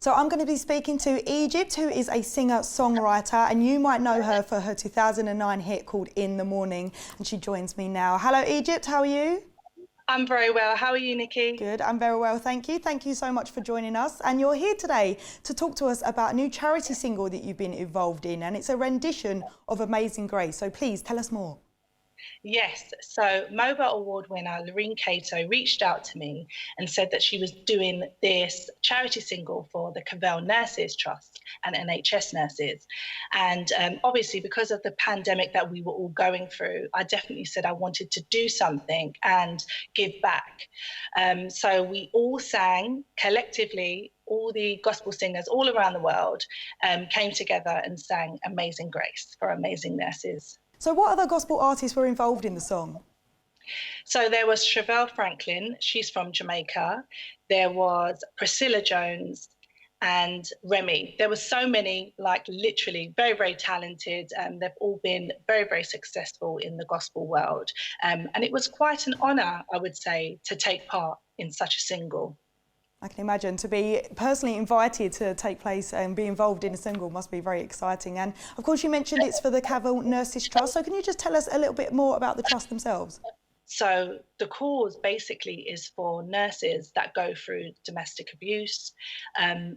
So I'm going to be speaking to Egypt, who is a singer-songwriter, and you might know her for her 2009 hit called In the Morning, and she joins me now. Hello Egypt, how are you? I'm very well. How are you, Nikki? Good, I'm very well, thank you. Thank you so much for joining us. And you're here today to talk to us about a new charity single that you've been involved in, and it's a rendition of Amazing Grace. So please tell us more. Yes. So, Mobile Award winner Loreen Cato reached out to me and said that she was doing this charity single for the Cavell Nurses Trust and NHS nurses. And obviously, because of the pandemic that we were all going through, I definitely said I wanted to do something and give back. So, we all sang collectively. All the gospel singers all around the world came together and sang Amazing Grace for Amazing Nurses. So what other gospel artists were involved in the song? So there was Chevelle Franklin, she's from Jamaica. There was Priscilla Jones and Remy. There were so many, like literally very, very talented. They've all been very, very successful in the gospel world. And it was quite an honour, I would say, to take part in such a single. I can imagine to be personally invited to take place and be involved in a single must be very exciting. And of course you mentioned it's for the Cavell Nurses Trust. So can you just tell us a little bit more about the trust themselves? So the cause basically is for nurses that go through domestic abuse,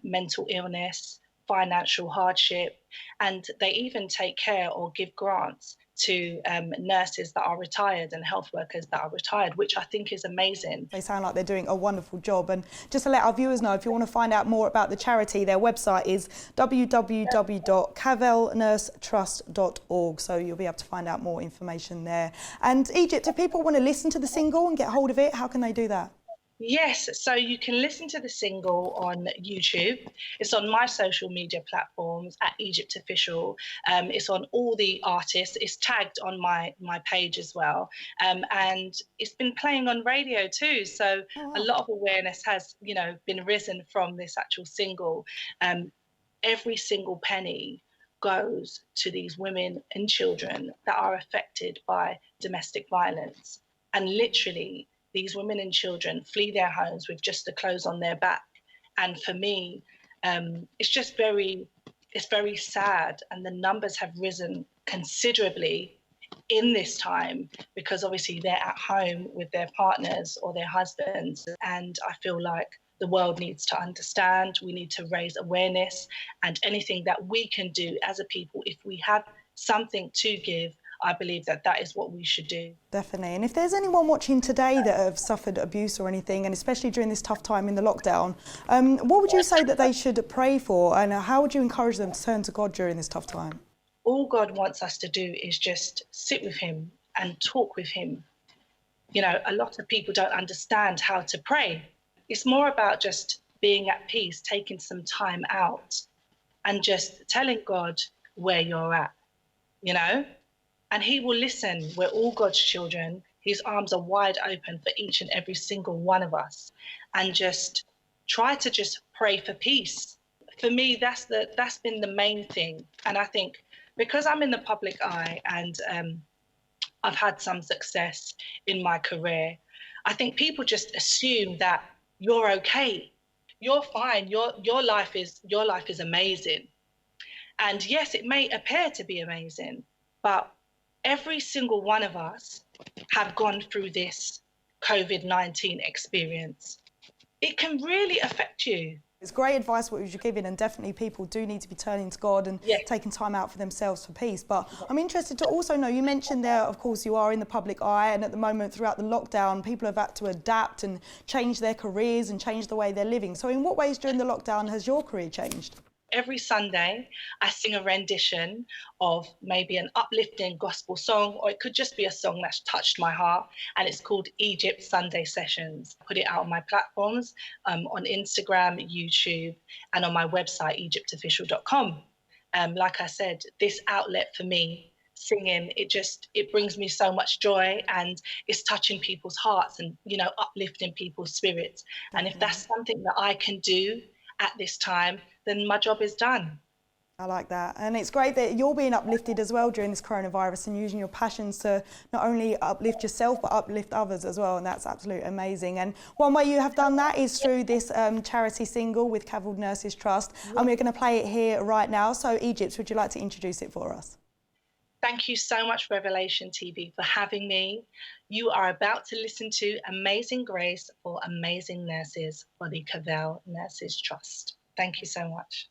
mental illness, financial hardship, and they even take care or give grants to nurses that are retired and health workers that are retired, which I think is amazing. They sound like they're doing a wonderful job. And just to let our viewers know, if you want to find out more about the charity, their website is www.cavellnursetrust.org. So you'll be able to find out more information there. And Egypt, if people want to listen to the single and get hold of it, how can they do that? Yes, so you can listen to the single on YouTube. It's on my social media platforms at Egypt Official. It's on all the artists. It's tagged on my page as well. And it's been playing on radio too. So a lot of awareness has, been risen from this actual single. Every single penny goes to these women and children that are affected by domestic violence. And literally, these women and children flee their homes with just the clothes on their back. And for me, it's very sad. And the numbers have risen considerably in this time because obviously they're at home with their partners or their husbands. And I feel like the world needs to understand, we need to raise awareness, and anything that we can do as a people, if we have something to give, I believe that is what we should do. Definitely. And if there's anyone watching today that have suffered abuse or anything, and especially during this tough time in the lockdown, what would you say that they should pray for, and how would you encourage them to turn to God during this tough time? All God wants us to do is just sit with him and talk with him. A lot of people don't understand how to pray. It's more about just being at peace, taking some time out and just telling God where you're at, And he will listen. We're all God's children. His arms are wide open for each and every single one of us. And just try to just pray for peace. For me, that's been the main thing. And I think because I'm in the public eye and I've had some success in my career, I think people just assume that you're okay. You're fine. Your life is amazing. And yes, it may appear to be amazing, but every single one of us have gone through this COVID-19 experience. It can really affect you. It's great advice what you're giving, and definitely people do need to be turning to God and taking time out for themselves for peace. But I'm interested to also know, you mentioned there, of course, you are in the public eye, and at the moment throughout the lockdown, people have had to adapt and change their careers and change the way they're living. So in what ways during the lockdown has your career changed? Every Sunday, I sing a rendition of maybe an uplifting gospel song, or it could just be a song that's touched my heart, and it's called Egypt Sunday Sessions. I put it out on my platforms, on Instagram, YouTube, and on my website, egyptofficial.com. Like I said, this outlet for me, singing, it brings me so much joy, and it's touching people's hearts and, uplifting people's spirits. And if that's something that I can do at this time, then my job is done. I like that. And it's great that you're being uplifted as well during this coronavirus and using your passions to not only uplift yourself, but uplift others as well. And that's absolutely amazing. And one way you have done that is through this charity single with Cavilled Nurses Trust. And we're going to play it here right now. So Egypt, would you like to introduce it for us? Thank you so much, Revelation TV, for having me. You are about to listen to Amazing Grace for Amazing Nurses for the Cavilled Nurses Trust. Thank you so much.